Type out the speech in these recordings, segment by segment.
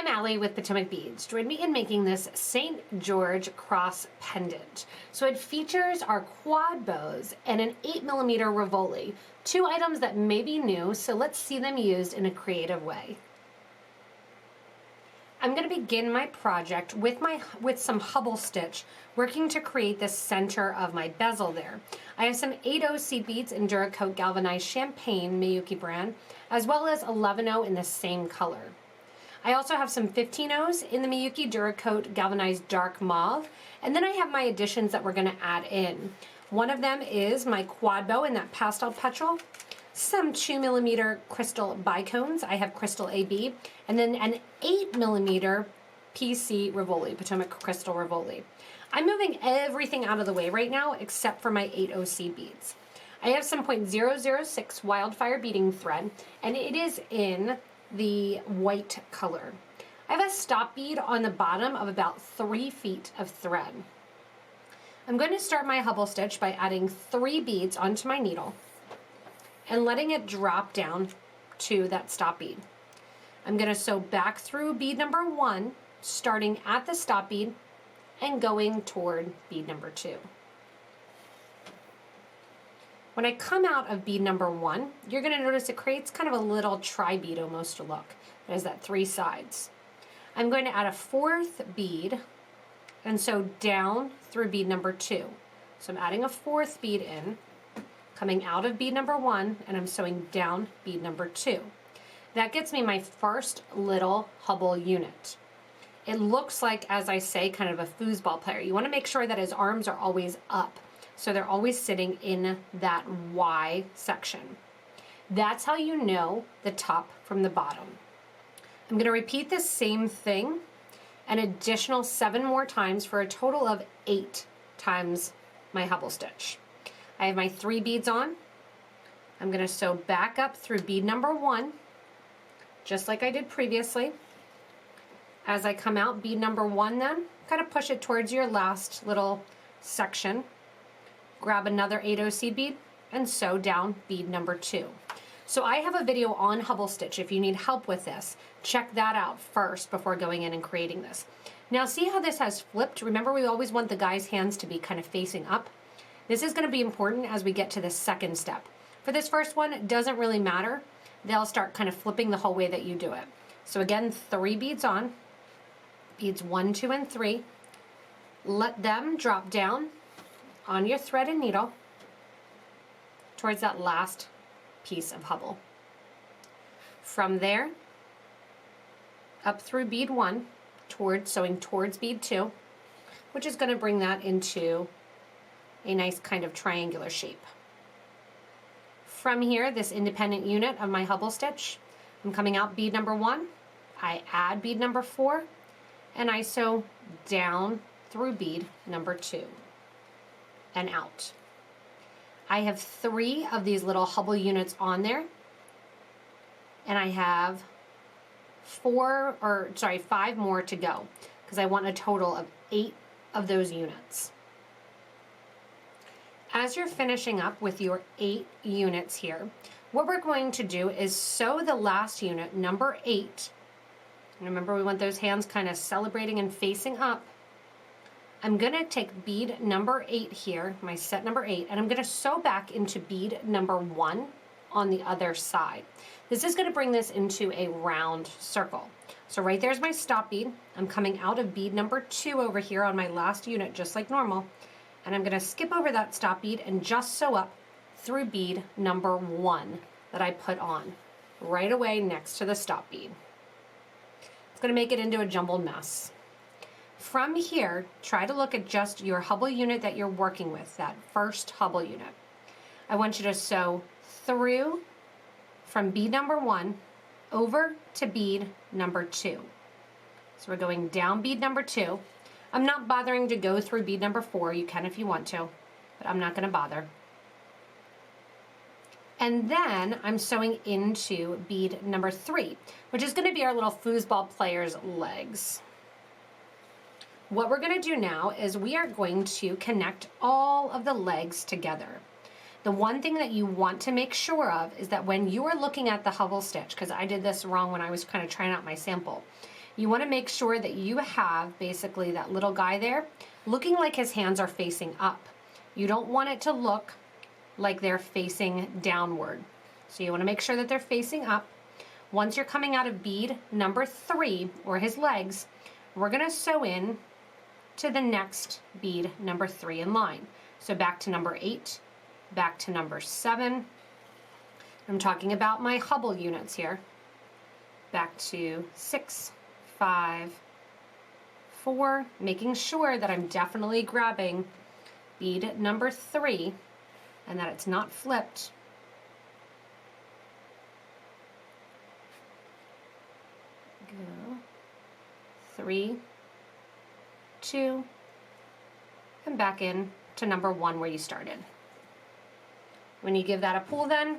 I'm Allie with Potomac Beads. Join me in making this St. George cross pendant. So it features our quad bows and an 8mm Rivoli, two items that may be new, so let's see them used in a creative way. I'm going to begin my project with some Hubble stitch, working to create the center of my bezel there. I have some 8/0 beads in Duracoat Galvanized Champagne Miyuki brand, as well as 11/0 in the same color. I also have some 15/0s in the Miyuki Duracoat Galvanized Dark Mauve, and then I have my additions that we're going to add in. One of them is my QuadBow in that Pastel petrol, some 2mm crystal Bicones. I have crystal AB, and then an 8mm PC Rivoli, Potomac Crystal Rivoli. I'm moving everything out of the way right now except for my 8/0 beads. I have some .006 wildfire beading thread, and it is in the white color. I have a stop bead on the bottom of about 3 feet of thread. I'm going to start my Hubble stitch by adding 3 beads onto my needle and letting it drop down to that stop bead. I'm going to sew back through bead number 1, starting at the stop bead and going toward bead number 2. When I come out of bead number 1, you're going to notice it creates kind of a little tri-bead almost look. It has that 3 sides. I'm going to add a 4th bead and sew down through bead number 2. So I'm adding a 4th bead in, coming out of bead number 1, and I'm sewing down bead number 2. That gets me my first little Hubble unit. It looks like, as I say, kind of a foosball player. You want to make sure that his arms are always up, so they're always sitting in that Y section. That's how you know the top from the bottom. I'm going to repeat the same thing an additional 7 more times for a total of 8 times my Hubble stitch. I have my 3 beads on. I'm going to sew back up through bead number 1, just like I did previously. As I come out bead number 1, then kind of push it towards your last little section. Grab another 8/0 bead and sew down bead number 2. So I have a video on Hubble stitch. If you need help with this, check that out first before going in and creating this. Now see how this has flipped? Remember, we always want the guy's hands to be kind of facing up. This is going to be important as we get to the second step. For this first one, it doesn't really matter. They'll start kind of flipping the whole way that you do it. So again, 3 beads on, beads 1, 2, and 3. Let them drop down on your thread and needle towards that last piece of Hubble. From there, up through bead 1, sewing towards bead 2, which is going to bring that into a nice kind of triangular shape. From here, this independent unit of my Hubble stitch, I'm coming out bead number 1, I add bead number 4, and I sew down through bead number 2 and out. I have 3 of these little Hubble units on there, and I have 5 more to go because I want a total of 8 of those units. As you're finishing up with your 8 units here, what we're going to do is sew the last unit, number 8. Remember, we want those hands kind of celebrating and facing up. I'm going to take bead number 8 here, my set number 8, and I'm going to sew back into bead number 1 on the other side. This is going to bring this into a round circle. So right there's my stop bead. I'm coming out of bead number 2 over here on my last unit, just like normal, and I'm going to skip over that stop bead and just sew up through bead number 1 that I put on right away next to the stop bead. It's going to make it into a jumbled mess. From here, try to look at just your Hubble unit that you're working with, that first Hubble unit. I want you to sew through from bead number 1 over to bead number 2. So we're going down bead number 2. I'm not bothering to go through bead number 4. You can if you want to, but I'm not going to bother. And then I'm sewing into bead number 3, which is going to be our little foosball player's legs. What we're going to do now is we are going to connect all of the legs together. The one thing that you want to make sure of is that when you are looking at the Hubble stitch, because I did this wrong when I was kind of trying out my sample, you want to make sure that you have basically that little guy there looking like his hands are facing up. You don't want it to look like they're facing downward. So you want to make sure that they're facing up. Once you're coming out of bead number 3, or his legs, we're going to sew in to the next bead number 3 in line. So back to number 8, back to number 7. I'm talking about my Hubble units here. Back to 6, 5, 4, making sure that I'm definitely grabbing bead number 3 and that it's not flipped. Go 3, 2, and back in to number 1 where you started. When you give that a pull, then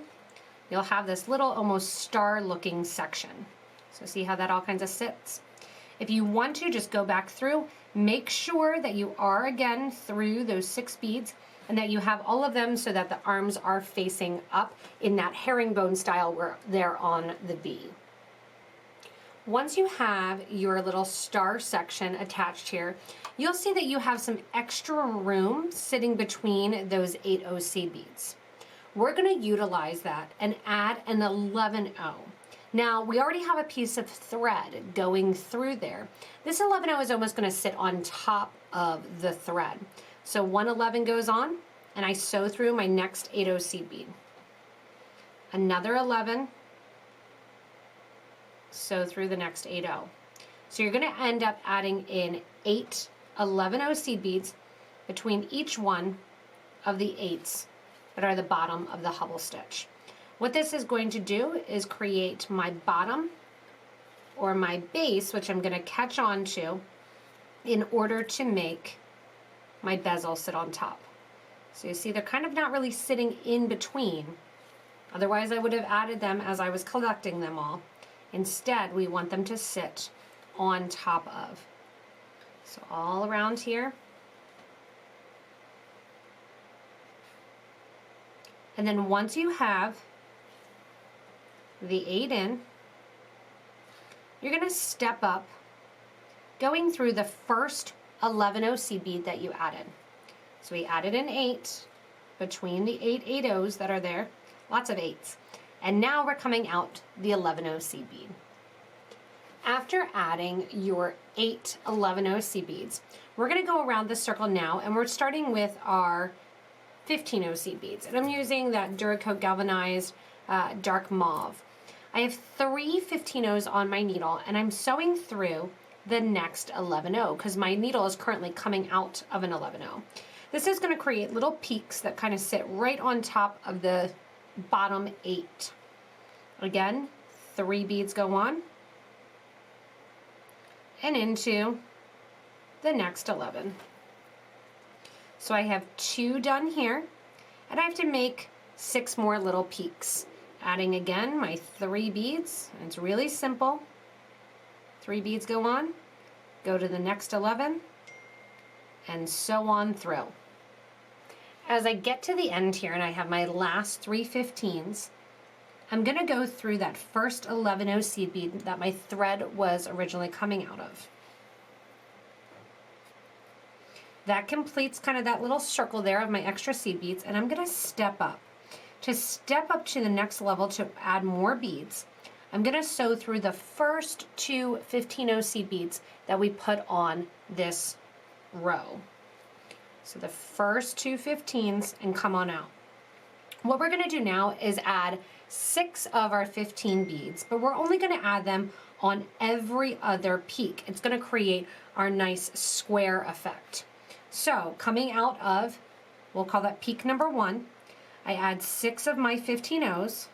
you'll have this little almost star looking section. So see how that all kinds of sits? If you want to, just go back through, make sure that you are again through those 6 beads and that you have all of them so that the arms are facing up in that herringbone style where they're on the V. Once you have your little star section attached here, you'll see that you have some extra room sitting between those 8 OC beads. We're going to utilize that and add an 11O. Now, we already have a piece of thread going through there. This 11O is almost going to sit on top of the thread. So 111 goes on, and I sew through my next 8 OC bead. Another 11, sew through the next 8O. So you're going to end up adding in 8 11 OC beads between each one of the 8s that are the bottom of the Hubble stitch. What this is going to do is create my bottom or my base, which I'm going to catch on to in order to make my bezel sit on top. So you see they're kind of not really sitting in between. Otherwise I would have added them as I was collecting them all. Instead, we want them to sit on top of. So all around here. And then once you have the 8 in, you're going to step up going through the first 11 OC bead that you added. So we added an 8 between the 8 8Os that are there, lots of 8s. And now we're coming out the 11 OC bead. After adding your 8 11 OC beads, we're going to go around the circle now, and we're starting with our 15 OC beads. And I'm using that Duracoat Galvanized dark mauve. I have 3 15Os on my needle, and I'm sewing through the next 11O because my needle is currently coming out of an 11O. This is going to create little peaks that kind of sit right on top of the bottom 8. Again, 3 beads go on and into the next 11. So I have 2 done here, and I have to make 6 more little peaks. Adding again my 3 beads, and it's really simple. 3 beads go on, go to the next 11, and so on through. As I get to the end here and I have my last 3 15s, I'm going to go through that first 11 OC bead that my thread was originally coming out of. That completes kind of that little circle there of my extra seed beads, and I'm going to step up. To step up to the next level to add more beads, I'm going to sew through the first 2 15 OC beads that we put on this row. So the first 2 15s and come on out. What we're going to do now is add 6 of our 15 beads, but we're only going to add them on every other peak. It's going to create our nice square effect. So coming out of, we'll call that peak number 1, I add 6 of my 15Os.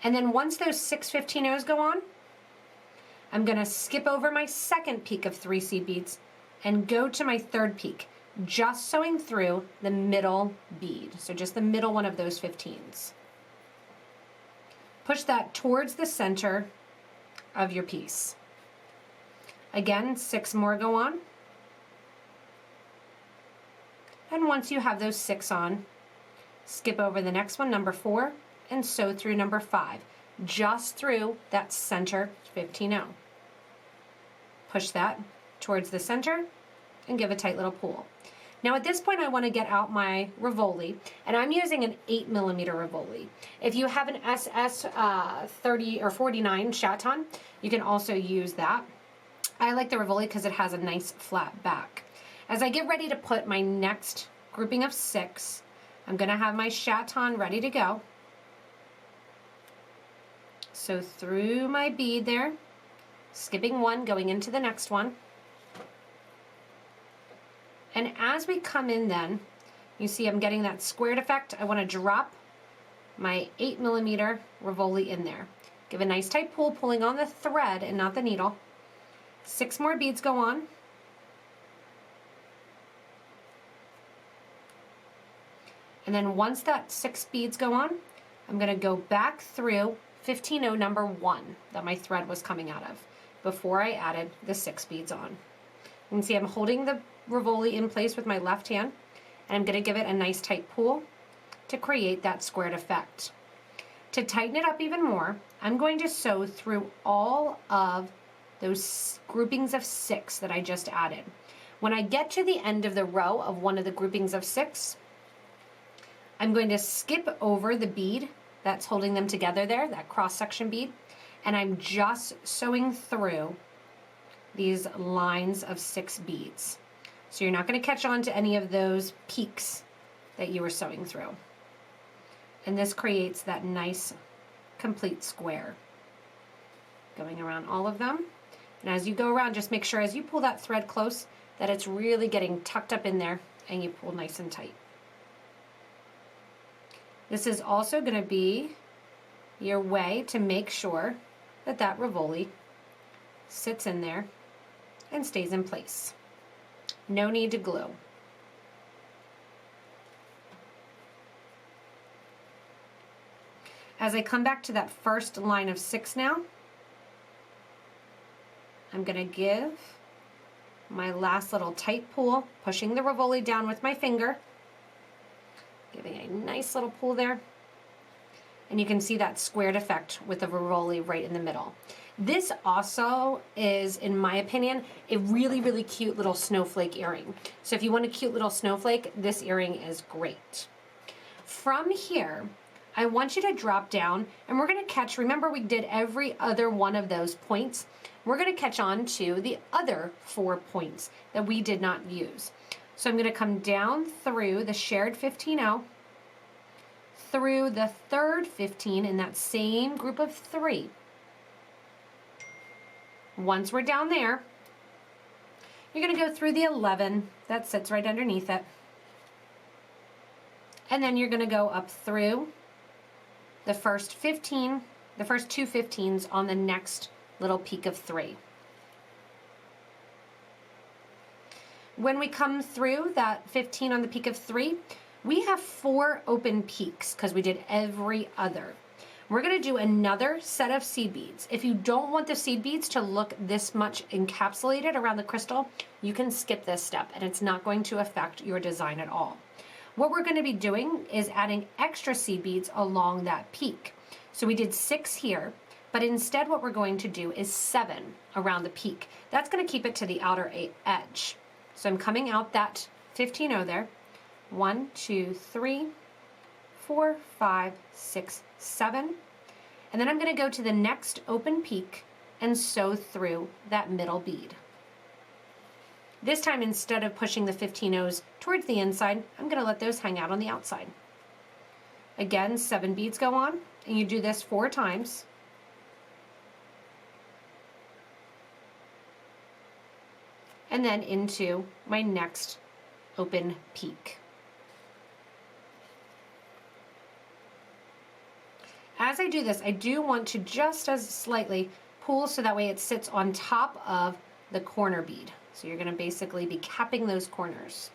And then once those 6 15Os go on, I'm going to skip over my second peak of 3 seed beads and go to my third peak, just sewing through the middle bead. So just the middle one of those 15s. Push that towards the center of your piece. Again, 6 more go on. And once you have those 6 on, skip over the next one, number 4, and sew through number 5. just through that center 15-0. Push that towards the center and give a tight little pull. Now at this point I want to get out my Rivoli, and I'm using an 8mm Rivoli. If you have an SS 30 or 49 Chaton, you can also use that. I like the Rivoli because it has a nice flat back. As I get ready to put my next grouping of 6, I'm going to have my Chaton ready to go. So through my bead there, skipping 1, going into the next one. And as we come in then, you see I'm getting that squared effect. I want to drop my 8mm Rivoli in there. Give a nice tight pull, pulling on the thread and not the needle. 6 more beads go on. And then once that 6 beads go on, I'm going to go back through 15-0 number 1 that my thread was coming out of before I added the 6 beads on. You can see I'm holding the Rivoli in place with my left hand, and I'm going to give it a nice tight pull to create that squared effect. To tighten it up even more, I'm going to sew through all of those groupings of 6 that I just added. When I get to the end of the row of one of the groupings of 6, I'm going to skip over the bead that's holding them together there, that cross-section bead, and I'm just sewing through these lines of 6 beads. So you're not going to catch on to any of those peaks that you were sewing through. And this creates that nice complete square. Going around all of them. And as you go around, just make sure as you pull that thread close that it's really getting tucked up in there and you pull nice and tight. This is also going to be your way to make sure that that Rivoli sits in there and stays in place. No need to glue. As I come back to that first line of 6 now, I'm going to give my last little tight pull, pushing the Rivoli down with my finger, giving a nice little pull there. And you can see that squared effect with the Rivoli right in the middle. This also is, in my opinion, a really, really cute little snowflake earring. So if you want a cute little snowflake, this earring is great. From here, I want you to drop down, and we're going to catch, remember we did every other one of those points. We're going to catch on to the other 4 points that we did not use. So I'm going to come down through the shared 15-0, through the third 15 in that same group of 3. Once we're down there, you're going to go through the 11 that sits right underneath it. And then you're going to go up through the first 15, the first 2 15s on the next little peak of 3. When we come through that 15 on the peak of 3, we have 4 open peaks because we did every other. We're going to do another set of seed beads. If you don't want the seed beads to look this much encapsulated around the crystal, you can skip this step and it's not going to affect your design at all. What we're going to be doing is adding extra seed beads along that peak. So we did 6 here, but instead what we're going to do is 7 around the peak. That's going to keep it to the outer edge. So I'm coming out that 15-0 there. 1, 2, 3, 4, 5, 6, 7. And then I'm going to go to the next open peak and sew through that middle bead. This time, instead of pushing the 15-0s towards the inside, I'm going to let those hang out on the outside. Again, 7 beads go on, and you do this 4 times. And then into my next open peak. As I do this, I do want to just as slightly pull so that way it sits on top of the corner bead. So you're going to basically be capping those corners.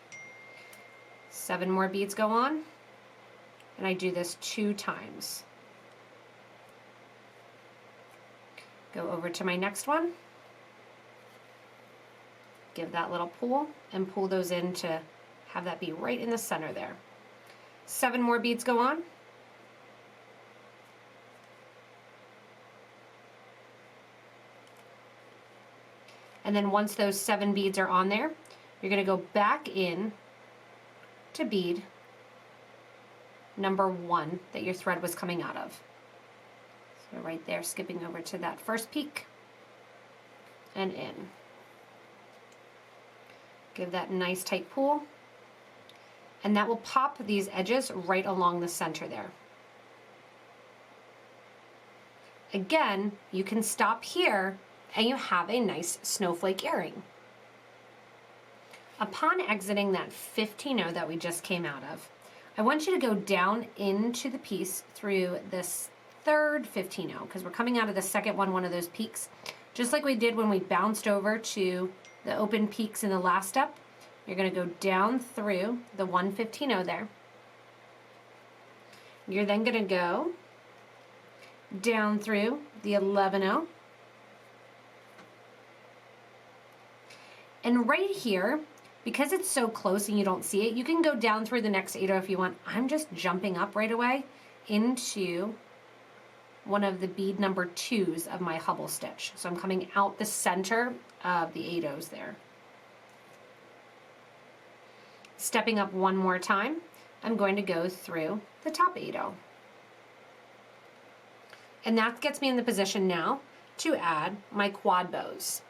7 more beads go on, and I do this 2 times. Go over to my next one, give that little pull, and pull those in to have that be right in the center there. 7 more beads go on. And then once those 7 beads are on there, you're going to go back in to bead number 1 that your thread was coming out of. So right there, skipping over to that first peak and in. Give that a nice tight pull, and that will pop these edges right along the center there. Again, you can stop here and you have a nice snowflake earring. Upon exiting that 15-0 that we just came out of, I want you to go down into the piece through this third 15-0 because we're coming out of the second one of those peaks. Just like we did when we bounced over to the open peaks in the last step, you're going to go down through the 115-0 there. You're then going to go down through the 11-0. And right here, because it's so close and you don't see it, you can go down through the next 8-0 if you want. I'm just jumping up right away into one of the bead number 2s of my Hubble stitch. So I'm coming out the center of the 8-0s there. Stepping up one more time, I'm going to go through the top 8-0. And that gets me in the position now to add my quad bows.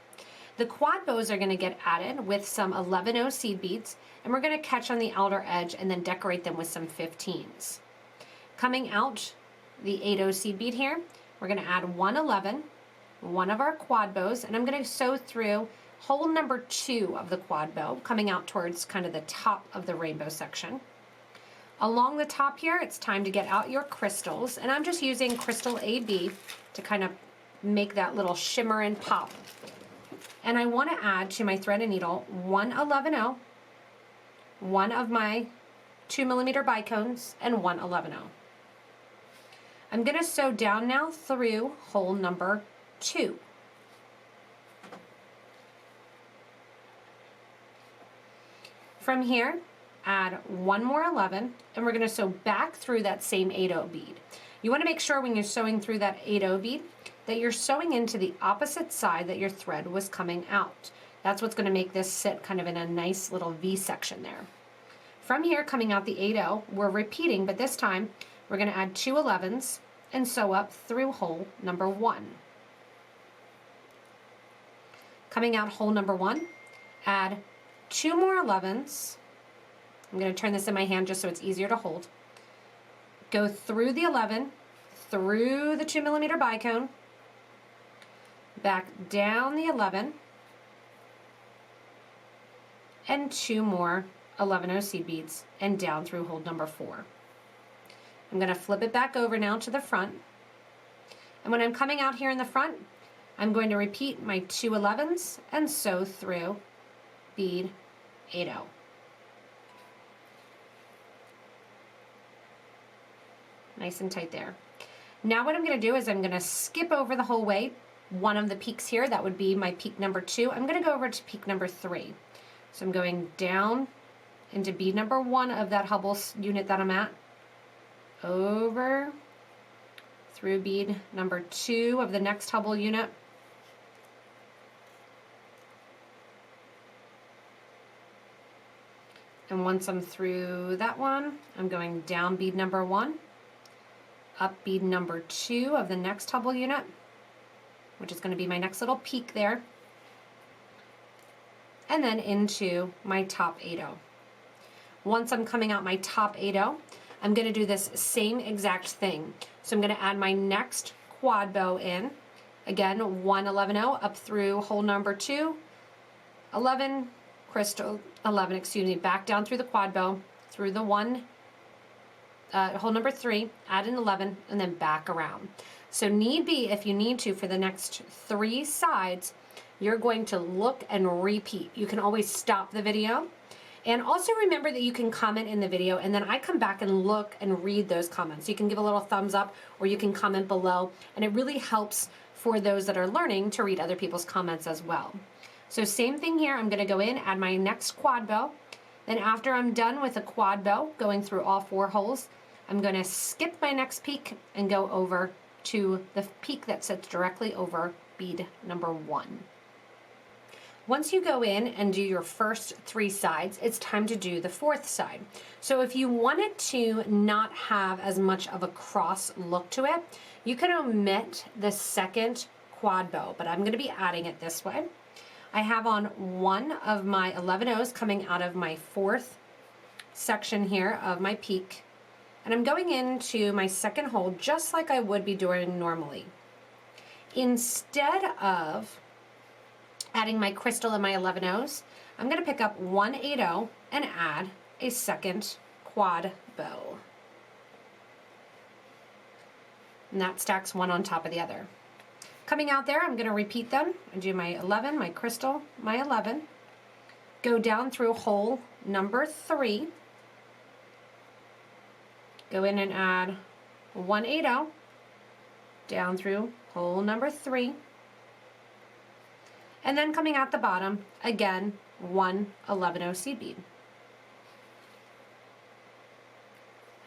The quad bows are going to get added with some 11-0 seed beads, and we're going to catch on the outer edge and then decorate them with some 15s. Coming out the 8-0 seed bead here, we're going to add 111, one of our quad bows, and I'm going to sew through hole number 2 of the quad bow, coming out towards kind of the top of the rainbow section. Along the top here, it's time to get out your crystals, and I'm just using Crystal AB to kind of make that little shimmer and pop. And I want to add to my thread and needle 111-0, one of my 2mm bicones, and 111-0. I'm going to sew down now through hole number 2. From here, add one more 11, and we're going to sew back through that same 8-0 bead. You want to make sure when you're sewing through that 8-0 bead that you're sewing into the opposite side that your thread was coming out. That's what's going to make this sit kind of in a nice little V section there. From here, coming out the 8-0, we're repeating, but this time we're going to add 2 11s and sew up through hole number 1. Coming out hole number 1, add 2 more 11s. I'm going to turn this in my hand just so it's easier to hold. Go through the 11, through the 2mm bicone, back down the 11, and 2 more 11-0 seed beads, and down through hole number 4. I'm going to flip it back over now to the front, and when I'm coming out here in the front, I'm going to repeat my 2 11s and sew through bead 8-0. Nice and tight there. Now what I'm going to do is I'm going to skip over the whole way one of the peaks here. That would be my peak number 2. I'm going to go over to peak number 3. So I'm going down into bead number 1 of that Hubble unit that I'm at, over through bead number 2 of the next Hubble unit, and once I'm through that one, I'm going down bead number 1, up bead number 2 of the next Hubble unit, which is going to be my next little peak there, and then into my top 8-0. Once I'm coming out my top 8-0, I'm going to do this same exact thing. So I'm going to add my next quad bow in. Again, 1 11-0 up through hole number 2, 11, crystal, 11, excuse me, back down through the quad bow, through the hole number 3, add an 11, and then back around. So need be, if you need to, for the next 3 sides, you're going to look and repeat. You can always stop the video. And also remember that you can comment in the video, and then I come back and look and read those comments. You can give a little thumbs up, or you can comment below, and it really helps for those that are learning to read other people's comments as well. So same thing here, I'm gonna go in, add my next quad bow. Then after I'm done with a quad bow, going through all 4 holes, I'm gonna skip my next peak and go over to the peak that sits directly over bead number 1. Once you go in and do your first 3 sides, it's time to do the 4th side. So if you wanted to not have as much of a cross look to it, you can omit the second quad bow, but I'm going to be adding it this way. I have on one of my 11 O's coming out of my 4th section here of my peak, and I'm going into my second hole just like I would be doing normally. Instead of adding my crystal and my 11 O's, I'm going to pick up 1 8-0 and add a second quad bow. And that stacks one on top of the other. Coming out there, I'm going to repeat them and do my 11, my crystal, my 11, go down through hole number 3, go in and add 1 8-0, down through hole number 3, and then coming out the bottom, again, 1 11-0 seed bead.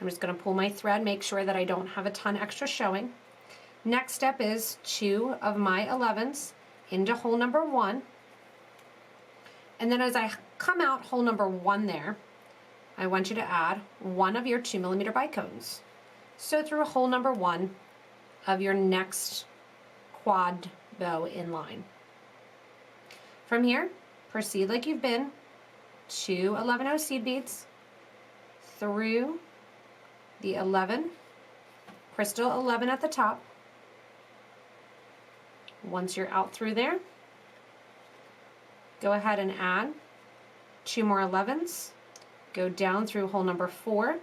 I'm just going to pull my thread, make sure that I don't have a ton extra showing. Next step is 2 of my 11s into hole number 1. And then as I come out hole number 1 there, I want you to add 1 of your 2mm bicones. So through hole number 1 of your next quad bow in line. From here, proceed like you've been, 2 11-0 seed beads through the 11, crystal 11 at the top. Once you're out through there, go ahead and add 2 more 11s, go down through hole number 4,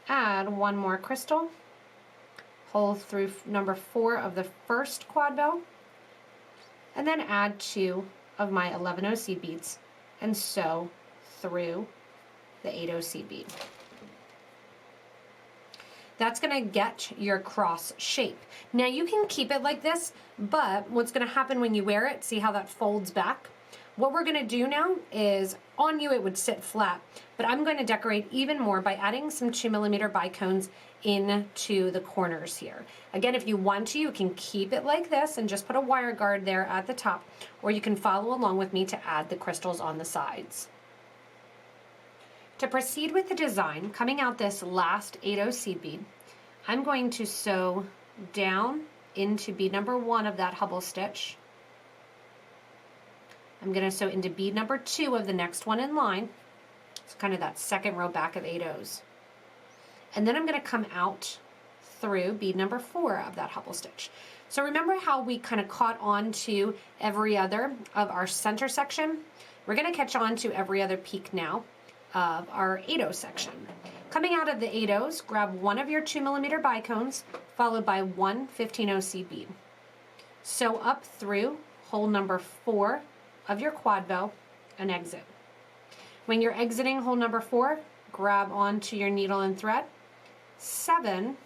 add 1 more crystal, hole through number 4 of the first quad bow, and then add 2 of my 11-0 seed beads and sew through the 8-0 seed bead. That's going to get your cross shape. Now you can keep it like this, but what's going to happen when you wear it, see how that folds back? What we're going to do now is, on you it would sit flat, but I'm going to decorate even more by adding some 2mm bicones into the corners here. Again, if you want to, you can keep it like this and just put a wire guard there at the top, or you can follow along with me to add the crystals on the sides. To proceed with the design, coming out this last 8-0 seed bead, I'm going to sew down into bead number 1 of that Hubble stitch. I'm going to sew into bead number 2 of the next one in line. It's kind of that second row back of 8-0s. And then I'm going to come out through bead number 4 of that Hubble stitch. So remember how we kind of caught on to every other of our center section? We're going to catch on to every other peak now of our 8-0 section. Coming out of the 8-0s, grab 1 of your 2mm bicones, followed by 1 15-0 seed bead. Sew up through hole number 4 of your quad bow and exit. When you're exiting hole number 4, grab onto your needle and thread 7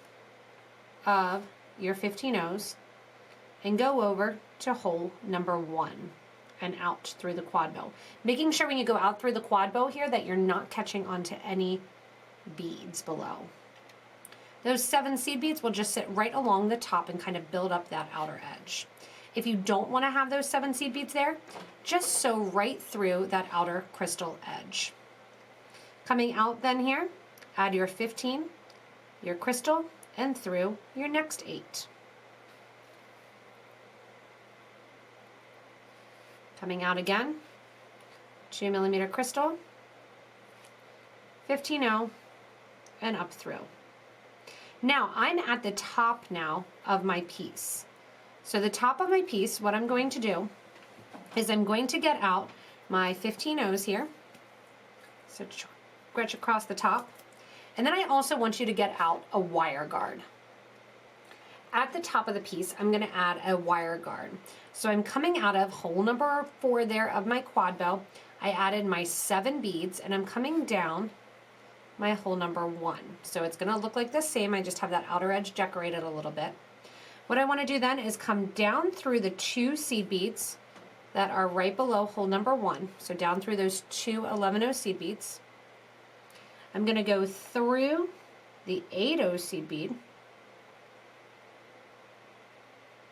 of your 15-0s and go over to hole number 1 and out through the quad bow. Making sure when you go out through the quad bow here that you're not catching onto any beads below. Those 7 seed beads will just sit right along the top and kind of build up that outer edge. If you don't want to have those 7 seed beads there, just sew right through that outer crystal edge. Coming out then here, add your 15, your crystal, and through your next 8. Coming out again, 2mm crystal, 15-0, and up through. Now I'm at the top now of my piece. So the top of my piece, what I'm going to do is I'm going to get out my 15-0s here. So stretch across the top. And then I also want you to get out a wire guard. At the top of the piece, I'm going to add a wire guard. So I'm coming out of hole number 4 there of my quad bow. I added my 7 beads and I'm coming down my hole number 1. So it's going to look like the same. I just have that outer edge decorated a little bit. What I want to do then is come down through the 2 seed beads that are right below hole number 1. So down through those 2 11-0 seed beads. I'm going to go through the 8-0 seed bead.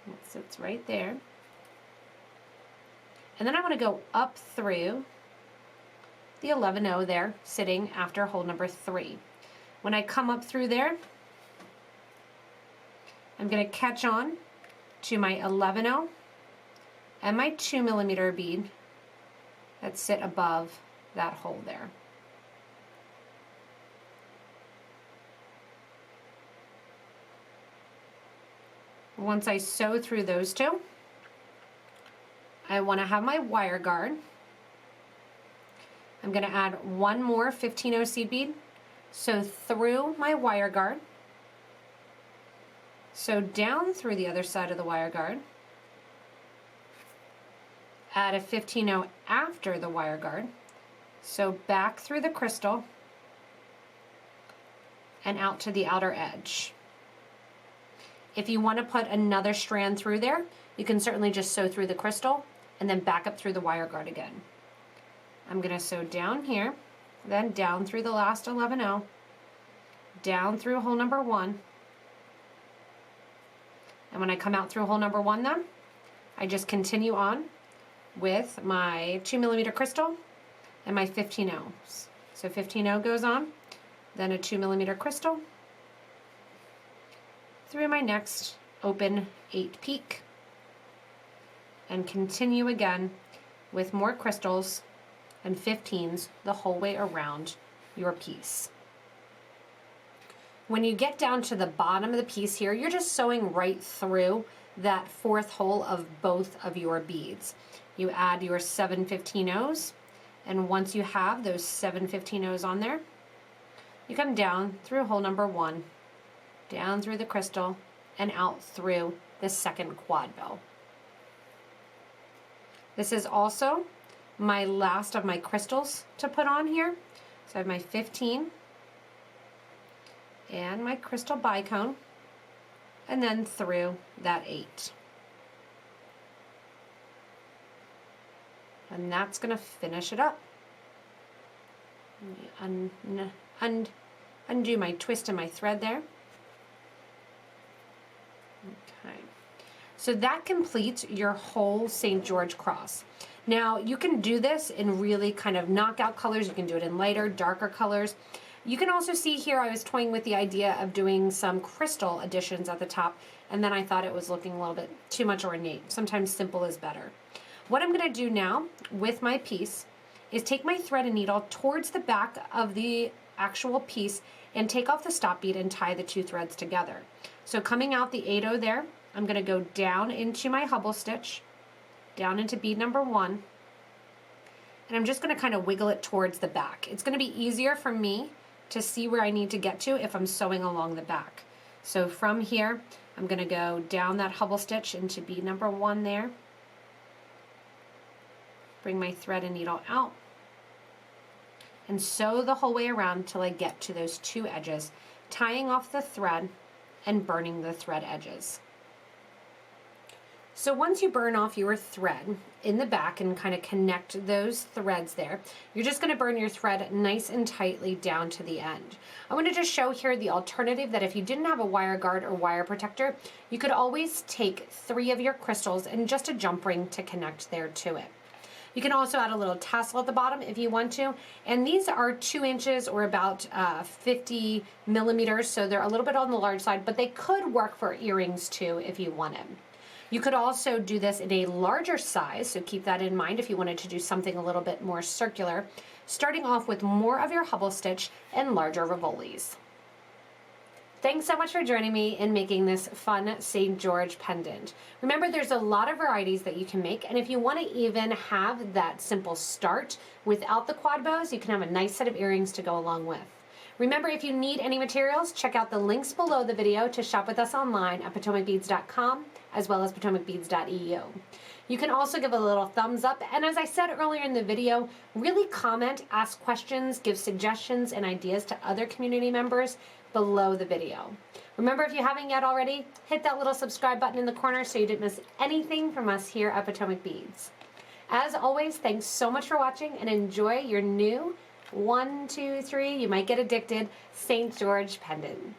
It sits right there. And then I want to go up through the 11-0 there, sitting after hole number 3. When I come up through there, I'm going to catch on to my 11-0 and my 2mm bead that sit above that hole there. Once I sew through those two, I want to have my wire guard. I'm going to add one more 15-0 seed bead. Sew through my wire guard. Sew down through the other side of the wire guard. Add a 15-0 after the wire guard. Sew back through the crystal and out to the outer edge. If you want to put another strand through there, you can certainly just sew through the crystal and then back up through the wire guard again. I'm going to sew down here, then down through the last 11-0, down through hole number 1. And when I come out through hole number 1 then, I just continue on with my 2mm crystal and my 15-0s. So 15-0 goes on, then a 2mm crystal, through my next open 8 peak, and continue again with more crystals and 15s the whole way around your piece. When you get down to the bottom of the piece here, you're just sewing right through that 4th hole of both of your beads. You add your 7 15-0s, and once you have those 7 15-0s on there, you come down through hole number 1, down through the crystal, and out through the second quad bow. This is also my last of my crystals to put on here. So I have my 15 and my crystal bicone, and then through that 8. And that's going to finish it up. Undo my twist and my thread there. Okay. So that completes your whole St. George cross. Now you can do this in really kind of knockout colors. You can do it in lighter, darker colors. You can also see here I was toying with the idea of doing some crystal additions at the top, and then I thought it was looking a little bit too much ornate. Sometimes simple is better. What I'm going to do now with my piece is take my thread and needle towards the back of the actual piece and take off the stop bead and tie the 2 threads together. So coming out the 8-0 there, I'm going to go down into my Hubble stitch, down into bead number 1, and I'm just going to kind of wiggle it towards the back. It's going to be easier for me to see where I need to get to if I'm sewing along the back. So from here, I'm going to go down that Hubble stitch into bead number 1 there, bring my thread and needle out, and sew the whole way around till I get to those 2 edges, tying off the thread and burning the thread edges. So once you burn off your thread in the back and kind of connect those threads there, you're just going to burn your thread nice and tightly down to the end. I want to just show here the alternative that if you didn't have a wire guard or wire protector, you could always take 3 of your crystals and just a jump ring to connect there to it. You can also add a little tassel at the bottom if you want to, and these are 2 inches or about 50 millimeters, so they're a little bit on the large side, but they could work for earrings too if you wanted. You could also do this in a larger size, so keep that in mind if you wanted to do something a little bit more circular, starting off with more of your Hubble stitch and larger Rivolis. Thanks so much for joining me in making this fun St. George pendant. Remember, there's a lot of varieties that you can make, and if you want to even have that simple start without the quad bows, you can have a nice set of earrings to go along with. Remember, if you need any materials, check out the links below the video to shop with us online at PotomacBeads.com as well as PotomacBeads.eu. You can also give a little thumbs up, and as I said earlier in the video, really comment, ask questions, give suggestions and ideas to other community members below the video. Remember, if you haven't yet already, hit that little subscribe button in the corner so you didn't miss anything from us here at Potomac Beads. As always, thanks so much for watching and enjoy your new 1, 2, 3, you might get addicted, St. George pendant.